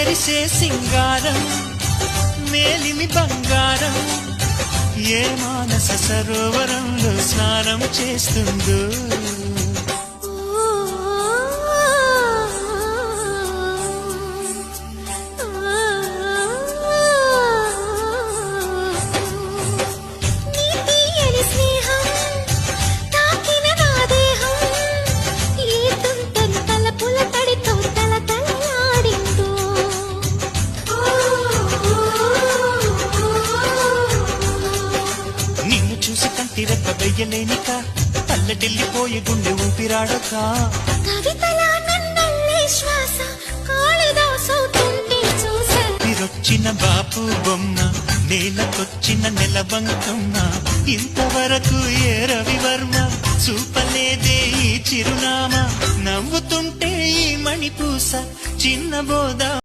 మెరిసే సింగారం మేలిమి బంగారం ఏ మానస సరోవరంలో స్నానం చేస్తుందో రెప్ప వెయ్యలేనిక పల్లెటెళ్ళిపోయే గుండె ఊపిరాడక తిరొచ్చిన బాపు బొమ్మ నేలకొచ్చిన నెలబంకమ్మ ఇంతవరకు ఏ రవివర్మ చూపలేదే ఈ చిరునామా నవ్వుతుంటే ఈ మణిపూస చిన్న బోధ